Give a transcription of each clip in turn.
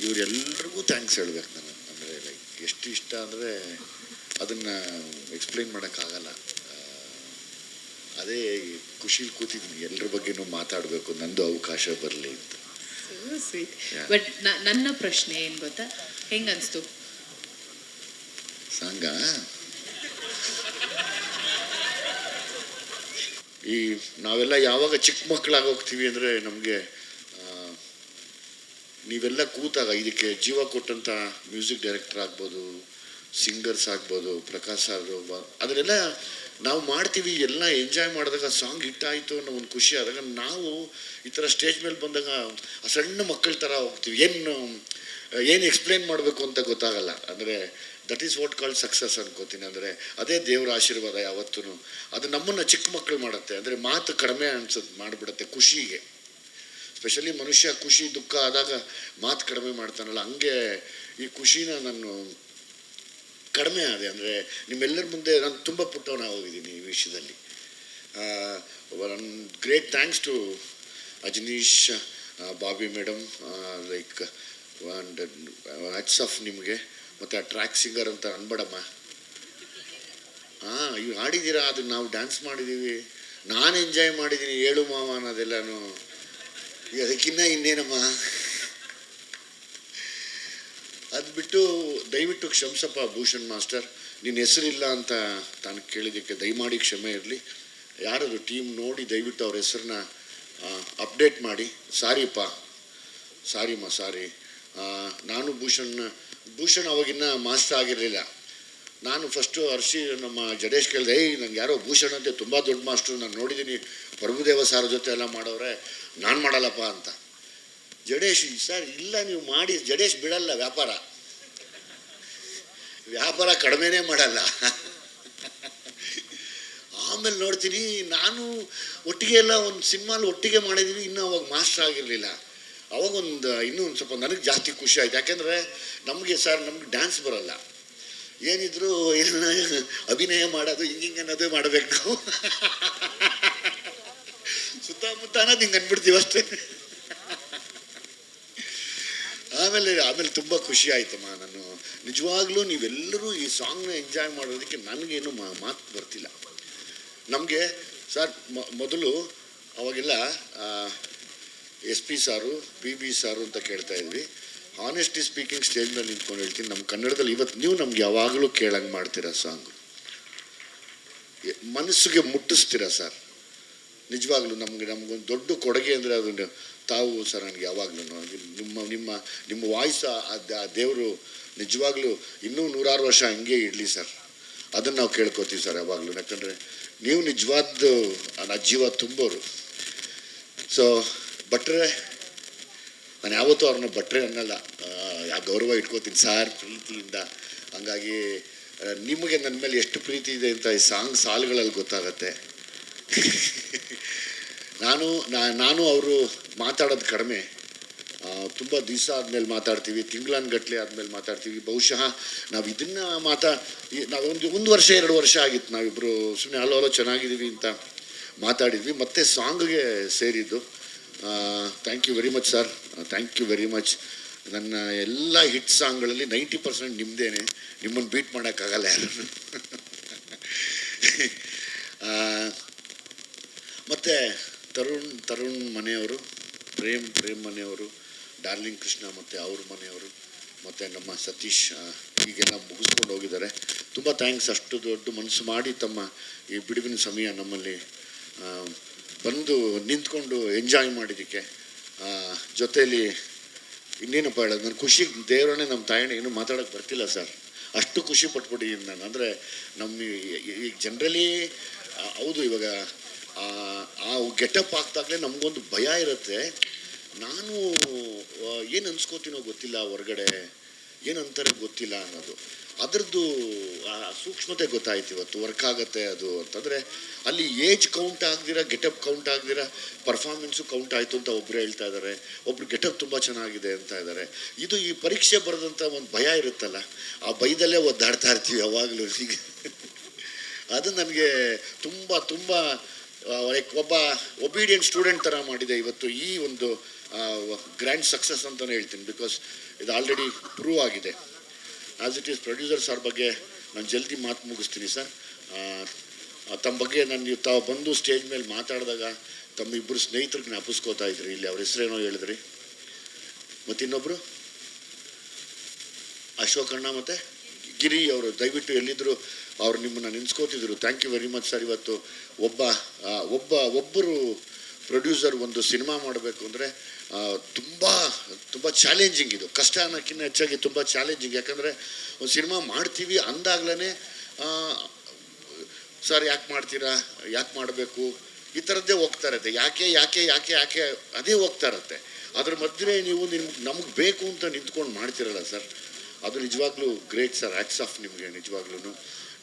ಇವರೆಲ್ಲರಿಗೂ ಥ್ಯಾಂಕ್ಸ್ ಹೇಳ್ಬೇಕು ನಾನು. ಅಂದರೆ ಲೈಕ್ ಎಷ್ಟು ಇಷ್ಟ ಅಂದರೆ ಅದನ್ನು ಎಕ್ಸ್ಪ್ಲೈನ್ ಮಾಡೋಕ್ಕಾಗಲ್ಲ. ಅದೇ ಖುಷಿಲಿ ಕೂತಿದ್ದೀನಿ, ಎಲ್ಲರ ಬಗ್ಗೆನೂ ಮಾತಾಡಬೇಕು, ನಂದು ಅವಕಾಶ ಬರಲಿ ಅಂತ. ಬಟ್ ನನ್ನ ಪ್ರಶ್ನೆ ಏನು ಗೊತ್ತಾ, ಹೆಂಗೆ ಅನಿಸ್ತು ಸಾಂಗ? ಈ ನಾವೆಲ್ಲ ಯಾವಾಗ ಚಿಕ್ಕ ಮಕ್ಕಳಾಗಿ ಹೋಗ್ತೀವಿ ಅಂದರೆ ನಮಗೆ ನೀವೆಲ್ಲ ಕೂತಾಗ ಇದಕ್ಕೆ ಜೀವ ಕೊಟ್ಟಂಥ ಮ್ಯೂಸಿಕ್ ಡೈರೆಕ್ಟರ್ ಆಗ್ಬೋದು, ಸಿಂಗರ್ಸ್ ಆಗ್ಬೋದು, ಪ್ರಕಾಶ್ ಸರ್, ಅದನ್ನೆಲ್ಲ ನಾವು ಮಾಡ್ತೀವಿ, ಎಲ್ಲ ಎಂಜಾಯ್ ಮಾಡಿದಾಗ ಸಾಂಗ್ ಹಿಟ್ಟಾಯಿತು ಅನ್ನೋ ಒಂದು ಖುಷಿ ಆದಾಗ ನಾವು ಈ ಥರ ಸ್ಟೇಜ್ ಮೇಲೆ ಬಂದಾಗ ಸಣ್ಣ ಮಕ್ಕಳ ಥರ ಹೋಗ್ತೀವಿ. ಏನು ಎಕ್ಸ್ಪ್ಲೇನ್ ಮಾಡಬೇಕು ಅಂತ ಗೊತ್ತಾಗಲ್ಲ. ಅಂದರೆ that is what called success ಅನ್ಕೋತೀನಿ. ಅಂದರೆ ಅದೇ ದೇವರ ಆಶೀರ್ವಾದ ಯಾವತ್ತೂ. ಅದು ನಮ್ಮನ್ನು ಚಿಕ್ಕ ಮಕ್ಕಳು ಮಾಡುತ್ತೆ. ಅಂದರೆ ಮಾತು ಕಡಿಮೆ ಮಾಡಿಬಿಡುತ್ತೆ ಖುಷಿಗೆ. ಸ್ಪೆಷಲಿ ಮನುಷ್ಯ ಖುಷಿ ದುಃಖ ಆದಾಗ ಮಾತು ಕಡಿಮೆ ಮಾಡ್ತಾನಲ್ಲ, ಹಂಗೆ ಈ ಖುಷಿನ ನಾನು ಕಡಿಮೆ ಆದೆ. ಅಂದರೆ ನಿಮ್ಮೆಲ್ಲರ ಮುಂದೆ ನಾನು ತುಂಬ ಪುಟ್ಟವನಾಗೋಗಿದ್ದೀನಿ ಈ ವಿಷಯದಲ್ಲಿ. Great thanks to Ajaneesh, Bobby madam, like and hats off ನಿಮಗೆ. ಮತ್ತು ಆ ಟ್ರ್ಯಾಕ್ ಸಿಂಗರ್ ಅಂತ ಅನ್ಬೇಡಮ್ಮ. ಇವು ಹಾಡಿದ್ದೀರಾ, ಅದನ್ನು ನಾವು ಡ್ಯಾನ್ಸ್ ಮಾಡಿದ್ದೀವಿ, ನಾನು ಎಂಜಾಯ್ ಮಾಡಿದ್ದೀನಿ, ಹೇಳು ಮಾವ ಅನ್ನೋದೆಲ್ಲನೂ. ಅದಕ್ಕಿನ್ನ ಇನ್ನೇನಮ್ಮ. ಅದು ಬಿಟ್ಟು ದಯವಿಟ್ಟು ಕ್ಷಮಿಸಪ್ಪ ಭೂಷಣ್ ಮಾಸ್ಟರ್, ನಿನ್ನ ಹೆಸರಿಲ್ಲ ಅಂತ ತಾನು ಕೇಳಿದ್ದಕ್ಕೆ ದಯಮಾಡಿ ಕ್ಷಮೆ ಇರಲಿ. ಯಾರದು ಟೀಮ್ ನೋಡಿ ದಯವಿಟ್ಟು ಅವ್ರ ಹೆಸರನ್ನ ಅಪ್ಡೇಟ್ ಮಾಡಿ. ಸಾರಿಪ್ಪ, ಸಾರಿಮ್ಮ, ಸಾರಿ. ನಾನು ಭೂಷಣ್ ಅವಾಗಿನ್ನ ಮಾಸ್ಟರ್ ಆಗಿರಲಿಲ್ಲ. ನಾನು ಫಸ್ಟು ನಮ್ಮ ಜಡೇಶ್ ಕೇಳಿದೆ, ನಂಗೆ ಯಾರೋ ಭೂಷಣ್ ಅಂತ ತುಂಬ ದೊಡ್ಡ ಮಾಸ್ಟ್ರು, ನಾನು ನೋಡಿದ್ದೀನಿ, ಪ್ರಭುದೇವ ಸಾರ್ ಜೊತೆ ಎಲ್ಲ ಮಾಡೋರೆ, ನಾನು ಮಾಡಲ್ಲಪ್ಪ ಅಂತ. ಜಡೇಶ್ ಸರ್ ಇಲ್ಲ ನೀವು ಮಾಡಿ, ಜಡೇಶ್ ಬಿಡಲ್ಲ, ವ್ಯಾಪಾರ ಕಡಿಮೆನೇ ಮಾಡಲ್ಲ. ಆಮೇಲೆ ನೋಡ್ತೀನಿ, ನಾನು ಒಟ್ಟಿಗೆ ಎಲ್ಲ ಒಂದು ಸಿನಿಮಾಲಿ ಒಟ್ಟಿಗೆ ಮಾಡಿದ್ದೀವಿ, ಇನ್ನೂ ಅವಾಗ ಮಾಸ್ಟರ್ ಆಗಿರಲಿಲ್ಲ. ಅವಾಗೊಂದು ಇನ್ನೂ ಒಂದು ಸ್ವಲ್ಪ ನನಗೆ ಜಾಸ್ತಿ ಖುಷಿ ಆಯ್ತು. ಯಾಕೆಂದರೆ ನಮಗೆ ಡ್ಯಾನ್ಸ್ ಬರಲ್ಲ, ಏನಿದ್ರು ಎಲ್ಲ ಅಭಿನಯ ಮಾಡೋದು ಹಿಂಗೆ ಅನ್ನೋದು ಮಾಡಬೇಕು ನಾವು. ಸುತ್ತಮುತ್ತ ಅನ್ನೋದು ಹಿಂಗೆ ಅಂದ್ಬಿಡ್ತೀವಿ ಅಷ್ಟೇ. ಆಮೇಲೆ ತುಂಬ ಖುಷಿ ಆಯ್ತಮ್ಮ. ನಾನು ನಿಜವಾಗ್ಲೂ ನೀವೆಲ್ಲರೂ ಈ ಸಾಂಗ್ನ ಎಂಜಾಯ್ ಮಾಡೋದಕ್ಕೆ ನನಗೇನು ಮಾತು ಬರ್ತಿಲ್ಲ. ನಮಗೆ ಸರ್ ಮೊದಲು ಅವಾಗೆಲ್ಲ SP ಸಾರು, PB ಸಾರು ಅಂತ ಕೇಳ್ತಾ ಇದ್ವಿ. ಆನೆಸ್ಟಿ ಸ್ಪೀಕಿಂಗ್ ಸ್ಟೇಜ್ ಮೇಲೆ ನಿಂತ್ಕೊಂಡು ಹೇಳ್ತೀನಿ, ನಮ್ಮ ಕನ್ನಡದಲ್ಲಿ ಇವತ್ತು ನೀವು ನಮ್ಗೆ ಯಾವಾಗಲೂ ಕೇಳಂಗೆ ಮಾಡ್ತೀರಾ ಸಾಂಗು, ಮನಸ್ಸಿಗೆ ಮುಟ್ಟಿಸ್ತೀರಾ ಸರ್. ನಿಜವಾಗ್ಲೂ ನಮಗೊಂದು ದೊಡ್ಡ ಕೊಡುಗೆ ಅಂದರೆ ಅದನ್ನು ತಾವು ಸರ್. ನನಗೆ ಯಾವಾಗಲೂ ನಿಮ್ಮ ವಾಯ್ಸ್ ಆ ದೇವರು ನಿಜವಾಗ್ಲೂ ಇನ್ನೂ 100 ವರ್ಷ ಹಂಗೆ ಇಡಲಿ ಸರ್. ಅದನ್ನು ನಾವು ಕೇಳ್ಕೊತೀವಿ ಸರ್ ಯಾವಾಗಲೂ. ಯಾಕಂದರೆ ನೀವು ನಿಜವಾದ ಆ ಜೀವ ತುಂಬೋರು. ಸೊ ಭಟ್ರೆ, ನಾನು ಯಾವತ್ತೂ ಅವ್ರನ್ನ ಭಟ್ರೆ ಅನ್ನಲ್ಲ, ಗೌರವ ಇಟ್ಕೋತೀನಿ ಸಾರ್ ಪ್ರೀತಿಯಿಂದ. ಹಂಗಾಗಿ ನಿಮಗೆ ನನ್ನ ಮೇಲೆ ಎಷ್ಟು ಪ್ರೀತಿ ಇದೆ ಅಂತ ಈ ಸಾಲುಗಳಲ್ಲಿ ಗೊತ್ತಾಗತ್ತೆ. ನಾನು ಅವರು ಮಾತಾಡೋದು ಕಡಿಮೆ, ತುಂಬ ದಿವಸ ಆದಮೇಲೆ ಮಾತಾಡ್ತೀವಿ, ತಿಂಗಳನ್ಗಟ್ಲೆ ಆದಮೇಲೆ ಮಾತಾಡ್ತೀವಿ. ಬಹುಶಃ ನಾವು ಇದನ್ನು ನಾವೊಂದು ವರ್ಷ 2 ವರ್ಷ ಆಗಿತ್ತು ನಾವಿಬ್ಬರು ಸುಮ್ಮನೆ ಹಲೋ ಚೆನ್ನಾಗಿದ್ದೀವಿ ಅಂತ ಮಾತಾಡಿದ್ವಿ. ಮತ್ತೆ ಸಾಂಗ್ಗೆ ಸೇರಿದ್ದು. Thank you very much sir, thank you very much. ನನ್ನ ಎಲ್ಲ ಹಿಟ್ ಸಾಂಗ್ಗಳಲ್ಲಿ 90% ನಿಮ್ಮದೇನೆ, ನಿಮ್ಮನ್ನು ಬೀಟ್ ಮಾಡೋಕ್ಕಾಗಲ್ಲ ಯಾರು. ಮತ್ತು ತರುಣ್ ಮನೆಯವರು, ಪ್ರೇಮ್ ಮನೆಯವರು, ಡಾರ್ಲಿಂಗ್ ಕೃಷ್ಣ ಮತ್ತು ಅವ್ರ ಮನೆಯವರು, ಮತ್ತು ನಮ್ಮ ಸತೀಶ್ ಹೀಗೆಲ್ಲ ಮುಗಿಸ್ಕೊಂಡು ಹೋಗಿದ್ದಾರೆ. ತುಂಬ ಥ್ಯಾಂಕ್ಸ್. ಅಷ್ಟು ದೊಡ್ಡ ಮನಸ್ಸು ಮಾಡಿ ತಮ್ಮ ಈ ಬಿಡುವಿನ ಸಮಯ ನಮ್ಮಲ್ಲಿ ಬಂದು ನಿಂತ್ಕೊಂಡು ಎಂಜಾಯ್ ಮಾಡಿದ್ದಕ್ಕೆ. ಜೊತೆಯಲ್ಲಿ ಇನ್ನೇನಪ್ಪ ಹೇಳೋದು, ನನ್ನ ಖುಷಿ ದೇವರನ್ನೇ ನಮ್ಮ ತಾಯಣ್ಣ ಏನೂ ಮಾತಾಡೋಕ್ಕೆ ಬರ್ತಿಲ್ಲ ಸರ್, ಅಷ್ಟು ಖುಷಿ ಪಟ್ಬಿಟ್ಟಿದ್ದೀನಿ ನಾನು. ಅಂದರೆ ಈಗ ಜನರಲಿ ಹೌದು, ಇವಾಗ ಆ ಗೆಟಪ್ ಆಗ್ತಾಗಲೇ ನಮಗೊಂದು ಭಯ ಇರುತ್ತೆ. ನಾನು ಏನು ಅನ್ಸ್ಕೋತೀನೋ ಗೊತ್ತಿಲ್ಲ, ಹೊರಗಡೆ ಏನಂತಾರೆ ಗೊತ್ತಿಲ್ಲ ಅನ್ನೋದು, ಅದರದ್ದು ಸೂಕ್ಷ್ಮತೆ ಗೊತ್ತಾಯ್ತು ಇವತ್ತು. ವರ್ಕ್ ಆಗುತ್ತೆ ಅದು ಅಂತಂದರೆ ಅಲ್ಲಿ ಏಜ್ ಕೌಂಟ್ ಆಗದಿರ, ಗೆಟಪ್ ಕೌಂಟ್ ಆಗದಿರ ಪರ್ಫಾರ್ಮೆನ್ಸು ಕೌಂಟ್ ಆಯಿತು ಅಂತ ಒಬ್ಬರು ಹೇಳ್ತಾ ಇದ್ದಾರೆ, ಒಬ್ರು ಗೆಟಪ್ ತುಂಬ ಚೆನ್ನಾಗಿದೆ ಅಂತ ಇದ್ದಾರೆ. ಇದು ಈ ಪರೀಕ್ಷೆ ಬರೆದಂಥ ಒಂದು ಭಯ ಇರುತ್ತಲ್ಲ, ಆ ಭಯದಲ್ಲೇ ಒದ್ದಾಡ್ತಾ ಇರ್ತೀವಿ ಯಾವಾಗಲೂ. ಹೀಗೆ ಅದು ನನಗೆ ತುಂಬ ಒಬ್ಬ ಒಬಿಡಿಯಂಟ್ ಸ್ಟೂಡೆಂಟ್ ಥರ ಮಾಡಿದೆ ಇವತ್ತು ಈ ಒಂದು ಗ್ರ್ಯಾಂಡ್ ಸಕ್ಸಸ್ ಅಂತಲೇ ಹೇಳ್ತೀನಿ. ಬಿಕಾಸ್ ಇದು ಆಲ್ರೆಡಿ ಪ್ರೂವ್ ಆಗಿದೆ. ಆ್ಯಸ್ ಇಟ್ ಈಸ್ ಪ್ರೊಡ್ಯೂಸರ್ಸ್ ಅವ್ರ ಬಗ್ಗೆ ನಾನು ಜಲ್ದಿ ಮಾತು ಮುಗಿಸ್ತೀನಿ ಸರ್. ತಮ್ಮ ಬಗ್ಗೆ ನೀವು ತಾವು ಬಂದು ಸ್ಟೇಜ್ ಮೇಲೆ ಮಾತಾಡಿದಾಗ ತಮ್ಮ ಇಬ್ಬರು ಸ್ನೇಹಿತರಿಗೆ ಜ್ಞಾಪಿಸ್ಕೋತಾ ಇದ್ರಿ. ಇಲ್ಲಿ ಅವ್ರ ಹೆಸರೇನೋ ಹೇಳಿದ್ರಿ. ಮತ್ತು ಇನ್ನೊಬ್ಬರು ಅಶೋಕಣ್ಣ ಮತ್ತು ಗಿರಿ ಅವರು ದಯವಿಟ್ಟು ಎಲ್ಲಿದ್ದರು ಅವ್ರು ನಿಮ್ಮನ್ನು ನೆನೆಸ್ಕೋತಿದ್ರು. Thank you very much sir. ಇವತ್ತು ಒಬ್ಬರು ಪ್ರೊಡ್ಯೂಸರ್ ಒಂದು ಸಿನಿಮಾ ಮಾಡಬೇಕು ಅಂದರೆ ತುಂಬ ಚಾಲೆಂಜಿಂಗ್. ಇದು ಕಷ್ಟ ಅನ್ನೋಕ್ಕಿಂತ ಹೆಚ್ಚಾಗಿ ತುಂಬ ಚಾಲೆಂಜಿಂಗ್. ಯಾಕಂದರೆ ಒಂದು ಸಿನಿಮಾ ಮಾಡ್ತೀವಿ ಅಂದಾಗ್ಲೇ ಸರ್ ಯಾಕೆ ಮಾಡ್ತೀರಾ, ಯಾಕೆ ಮಾಡಬೇಕು, ಈ ಥರದ್ದೇ ಹೋಗ್ತಾ ಇರುತ್ತೆ. ಯಾಕೆ ಅದೇ ಹೋಗ್ತಾ ಇರುತ್ತೆ. ಅದ್ರ ಮಧ್ಯೆ ನೀವು ನಮಗೆ ಬೇಕು ಅಂತ ನಿಂತ್ಕೊಂಡು ಮಾಡ್ತಿರಲ್ಲ ಸರ್, ಅದು ನಿಜವಾಗ್ಲೂ ಗ್ರೇಟ್ ಸರ್. ಹ್ಯಾಟ್ಸ್ ಆಫ್ ನಿಮಗೆ. ನಿಜವಾಗ್ಲೂ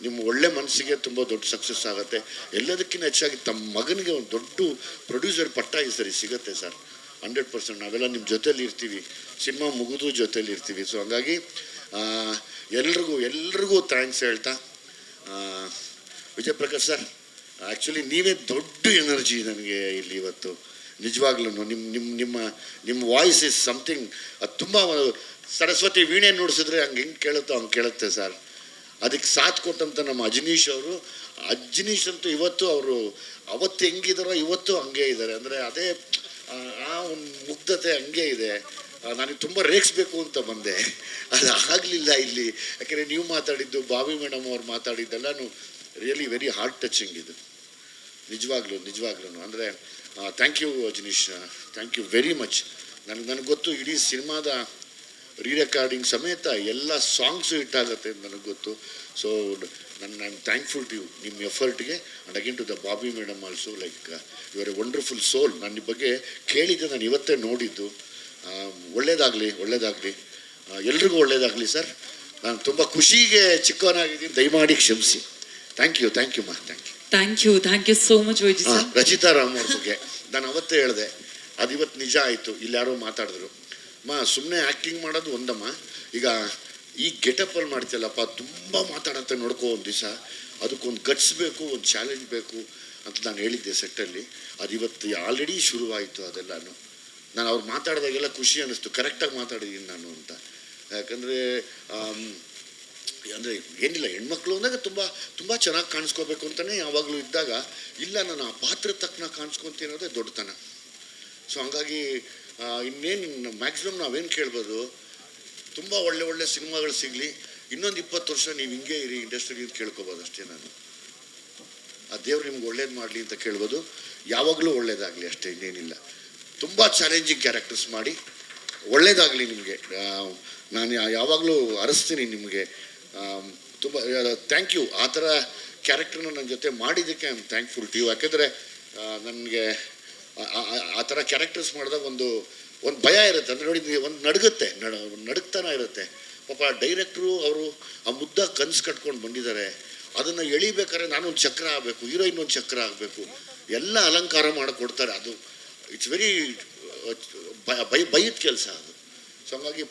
ನಿಮ್ಮ ಒಳ್ಳೆ ಮನಸ್ಸಿಗೆ ತುಂಬ ದೊಡ್ಡ ಸಕ್ಸಸ್ ಆಗುತ್ತೆ. ಎಲ್ಲದಕ್ಕಿಂತ ಹೆಚ್ಚಾಗಿ ತಮ್ಮ ಮಗನಿಗೆ ಒಂದು ದೊಡ್ಡ ಪ್ರೊಡ್ಯೂಸರ್ ಪಟ್ಟ ಈ ಸರಿ ಸಿಗುತ್ತೆ ಸರ್. 100% ನಾವೆಲ್ಲ ನಿಮ್ಮ ಜೊತೇಲಿ ಇರ್ತೀವಿ, ಸಿನಿಮಾ ಮುಗಿದು ಜೊತೇಲಿ ಇರ್ತೀವಿ. ಸೊ ಹಂಗಾಗಿ ಎಲ್ರಿಗೂ ಥ್ಯಾಂಕ್ಸ್ ಹೇಳ್ತಾ, ವಿಜಯ್ ಪ್ರಕಾಶ್ ಸರ್ ಆ್ಯಕ್ಚುಲಿ ನೀವೇ ದೊಡ್ಡ ಎನರ್ಜಿ ನನಗೆ ಇಲ್ಲಿ ಇವತ್ತು. ನಿಜವಾಗ್ಲೂ ನಿಮ್ಮ ವಾಯ್ಸ್ ಇಸ್ ಸಮಥಿಂಗ್. ಅದು ತುಂಬ ಸರಸ್ವತಿ ವೀಣೆ ನುಡಿಸಿದ್ರೆ ಹೆಂಗೆ ಕೇಳುತ್ತೋ ಹಂಗೆ ಕೇಳುತ್ತೆ ಸರ್. ಅದಕ್ಕೆ ಸಾಥ್ ಕೊಟ್ಟಂಥ ನಮ್ಮ ಅಜನೀಶ್ ಅಂತೂ ಇವತ್ತು ಅವತ್ತು ಹೆಂಗಿದಾರೋ ಇವತ್ತು ಹಂಗೆ ಇದ್ದಾರೆ. ಅಂದರೆ ಅದೇ ಆ ಒಂದು ಮುಗ್ಧತೆ ಹಂಗೆ ಇದೆ. ನನಗೆ ತುಂಬ ರೇಗಿಸ್ಬೇಕು ಅಂತ ಬಂದೆ, ಅದು ಆಗಲಿಲ್ಲ ಇಲ್ಲಿ. ಯಾಕೆಂದರೆ ನೀವು ಮಾತಾಡಿದ್ದು, ಬಾವಿ ಮೇಡಮ್ ಅವ್ರು ಮಾತಾಡಿದ್ದೆಲ್ಲನೂ ರಿಯಲಿ ವೆರಿ ಹಾರ್ಟ್ ಟಚಿಂಗ್. ಇದು ನಿಜವಾಗ್ಲೂ ಅಂದರೆ thank you Ajaneesh, thank you very much. ನನಗೆ ಗೊತ್ತು ಇಡೀ ಸಿನಿಮಾದ ರೀರೆಕಾರ್ಡಿಂಗ್ ಸಮೇತ ಎಲ್ಲ ಸಾಂಗ್ಸು ಹಿಟ್ಟಾಗುತ್ತೆ ಅಂತ ನನಗೆ ಗೊತ್ತು. So I am thankful to you, ನಿಮ್ಮ ಎಫರ್ಟ್ಗೆ. And again to the Bobby madam also. Like you are a wonderful soul. ನನ್ನ ಬಗ್ಗೆ ಕೇಳಿದ್ದೆ, ನಾನು ಇವತ್ತೇ ನೋಡಿದ್ದು. ಒಳ್ಳೇದಾಗಲಿ ಎಲ್ರಿಗೂ ಒಳ್ಳೇದಾಗಲಿ ಸರ್. ನಾನು ತುಂಬ ಖುಷಿಗೆ ಚಿಕ್ಕವನಾಗಿದ್ದೀನಿ, ದಯಮಾಡಿ ಕ್ಷಮಿಸಿ. ಥ್ಯಾಂಕ್ ಯು ಮಾ. ಥ್ಯಾಂಕ್ ಯು ಸೋ ಮಚ್ ವೈಜಿ ಸರ್. ರಚಿತಾ ರಾಮ್ ಅವ್ರ ಬಗ್ಗೆ ನಾನು ಅವತ್ತೇ ಹೇಳಿದೆ, ಅದು ಇವತ್ತು ನಿಜ ಆಯಿತು. ಇಲ್ಲಿ ಯಾರೋ ಮಾತಾಡಿದ್ರು, ಸುಮ್ಮನೆ ಆ್ಯಕ್ಟಿಂಗ್ ಮಾಡೋದು ಒಂದಮ್ಮ, ಈಗ ಈ ಗೆಟಪ್ಪಲ್ಲಿ ಮಾಡ್ತೀಯಲ್ಲಪ್ಪ, ತುಂಬ ಮಾತಾಡಂತ ನೋಡ್ಕೋ ಒಂದು ದಿವಸ, ಅದಕ್ಕೊಂದು ಗಟ್ಸ್ ಬೇಕು, ಒಂದು ಚಾಲೆಂಜ್ ಬೇಕು ಅಂತ ನಾನು ಹೇಳಿದ್ದೆ ಸೆಟ್ಟಲ್ಲಿ. ಅದು ಇವತ್ತು ಆಲ್ರೆಡಿ ಶುರುವಾಯಿತು ಅದೆಲ್ಲನೂ. ನಾನು ಅವ್ರು ಮಾತಾಡಿದಾಗೆಲ್ಲ ಖುಷಿ ಅನ್ನಿಸ್ತು, ಕರೆಕ್ಟಾಗಿ ಮಾತಾಡಿದ್ದೀನಿ ನಾನು ಅಂತ. ಯಾಕಂದರೆ ಅಂದರೆ ಏನಿಲ್ಲ, ಹೆಣ್ಮಕ್ಳು ಅಂದಾಗ ತುಂಬ ಚೆನ್ನಾಗಿ ಕಾಣಿಸ್ಕೋಬೇಕು ಅಂತಲೇ ಯಾವಾಗಲೂ ಇದ್ದಾಗ, ಇಲ್ಲ ನಾನು ಆ ಪಾತ್ರ ತಕ್ಕನ ಕಾಣಿಸ್ಕೊತೀನಿ ಅನ್ನೋದೇ ದೊಡ್ಡತನ. ಸೊ ಹಂಗಾಗಿ ಇನ್ನೇನು ಮ್ಯಾಕ್ಸಿಮಮ್ ನಾವೇನು ಕೇಳ್ಬೋದು, ತುಂಬ ಒಳ್ಳೆ ಸಿನಿಮಾಗಳು ಸಿಗಲಿ, ಇನ್ನೊಂದು 20 ವರ್ಷ ನೀವು ಹಿಂಗೆ ಇರಿ ಇಂಡಸ್ಟ್ರಿಗೆ ಅಂತ ಕೇಳ್ಕೊಬೋದು ಅಷ್ಟೇ. ನಾನು ಆ ದೇವ್ರು ನಿಮ್ಗೆ ಒಳ್ಳೇದು ಮಾಡಲಿ ಅಂತ ಕೇಳ್ಬೋದು. ಯಾವಾಗಲೂ ಒಳ್ಳೇದಾಗಲಿ ಅಷ್ಟೇ, ಇನ್ನೇನಿಲ್ಲ. ತುಂಬ ಚಾಲೆಂಜಿಂಗ್ ಕ್ಯಾರೆಕ್ಟರ್ಸ್ ಮಾಡಿ ಒಳ್ಳೇದಾಗಲಿ ನಿಮಗೆ. ನಾನು ಯಾವಾಗಲೂ ಅರಸ್ತೀನಿ ನಿಮಗೆ. ತುಂಬ ಥ್ಯಾಂಕ್ ಯು. ಆ ಥರ ಕ್ಯಾರೆಕ್ಟರ್ನ ನನ್ನ ಜೊತೆ ಮಾಡಿದ್ದಕ್ಕೆ I am thankful to you. ಯಾಕೆಂದರೆ ನನಗೆ ಆ ಥರ ಕ್ಯಾರೆಕ್ಟರ್ಸ್ ಮಾಡಿದಾಗ ಒಂದು ಭಯ ಇರುತ್ತೆ. ಅಂದರೆ ನೋಡಿ, ಒಂದು ನಡುಗ್ತಾನ ಇರುತ್ತೆ. ಪಾಪ ಡೈರೆಕ್ಟ್ರು ಅವರು ಆ ಮುದ್ದ ಕನಸು ಕಟ್ಕೊಂಡು ಬಂದಿದ್ದಾರೆ. ಅದನ್ನು ಎಳಿಬೇಕಾದ್ರೆ ನಾನೊಂದು ಚಕ್ರ ಆಗಬೇಕು, ಹೀರೋಯಿನ್ ಒಂದು ಚಕ್ರ ಆಗಬೇಕು, ಎಲ್ಲ ಅಲಂಕಾರ ಮಾಡಿಕೊಡ್ತಾರೆ. ಅದು ಇಟ್ಸ್ ವೆರಿ ಭಯದ ಕೆಲಸ ಅದು. ಸೊ ಹಂಗಾಗಿ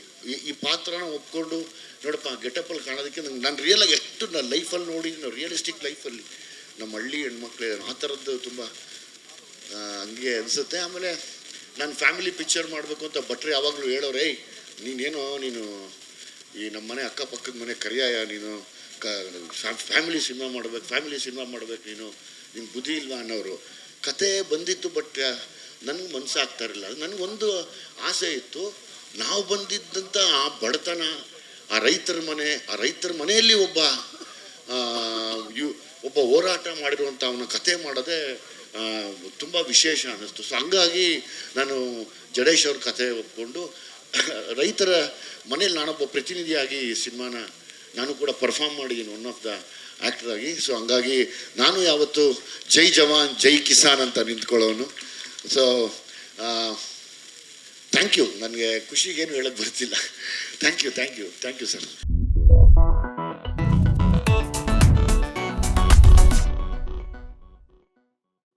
ಈ ಪಾತ್ರನ ಒಪ್ಕೊಂಡು ನೋಡಪ್ಪ ಗೆಟಪ್ಪಲ್ಲಿ ಕಾಣೋದಕ್ಕೆ ನಾನು ರಿಯಲಾಗಿ ಎಷ್ಟು ನಾನು ಲೈಫಲ್ಲಿ ನೋಡಿದ್ದೀನಿ, ರಿಯಲಿಸ್ಟಿಕ್ ಲೈಫಲ್ಲಿ ನಮ್ಮ ಹಳ್ಳಿ ಹೆಣ್ಮಕ್ಳೇ ಆ ಥರದ್ದು ತುಂಬ ಹಂಗೆ ಅನಿಸುತ್ತೆ. ಆಮೇಲೆ ನಾನು ಫ್ಯಾಮಿಲಿ ಪಿಕ್ಚರ್ ಮಾಡಬೇಕು ಅಂತ ಭಟ್ರು ಯಾವಾಗಲೂ ಹೇಳೋರೆ, ನೀನು ಈ ನಮ್ಮ ಮನೆ ಅಕ್ಕಪಕ್ಕದ ಮನೆ ಕರಿಯಾಯ, ನೀನು ಫ್ಯಾಮಿಲಿ ಸಿನಿಮಾ ಮಾಡಬೇಕು ನಿನ್ನ ಬುದ್ಧಿ ಇಲ್ವಾ ಅನ್ನೋರು. ಕತೆ ಬಂದಿತ್ತು, ಬಟ್ ನನಗೆ ಮನಸ್ಸಾಗ್ತಾ ಇರಲಿಲ್ಲ. ನನಗೊಂದು ಆಸೆ ಇತ್ತು, ನಾವು ಬಂದಿದ್ದಂಥ ಆ ಬಡತನ, ಆ ರೈತರ ಮನೆಯಲ್ಲಿ ಒಬ್ಬ ಹೋರಾಟ ಮಾಡಿರುವಂಥ ಅವನ ಕತೆ ಮಾಡೋದೇ ತುಂಬ ವಿಶೇಷ ಅನ್ನಿಸ್ತು. ಸೊ ಹಂಗಾಗಿ ನಾನು ಜಡೇಶ್ ಅವ್ರ ಕತೆ ಒಪ್ಕೊಂಡು ರೈತರ ಮನೇಲಿ ನಾನೊಬ್ಬ ಪ್ರತಿನಿಧಿಯಾಗಿ ಈ ಸಿನಿಮಾನ ನಾನು ಕೂಡ ಪರ್ಫಾರ್ಮ್ ಮಾಡಿದ್ದೀನಿ, ಒನ್ ಆಫ್ ದ ಆ್ಯಕ್ಟರ್ ಆಗಿ. ಸೊ ಹಂಗಾಗಿ ನಾನು ಯಾವತ್ತು ಜೈ ಜವಾನ್ ಜೈ ಕಿಸಾನ್ ಅಂತ ನಿಂತ್ಕೊಳ್ಳೋನು. So thank you. ನನಗೆ ಖುಷಿಗೇನು ಹೇಳೋಕ್ಕೆ ಬರ್ತಿಲ್ಲ. Thank you sir.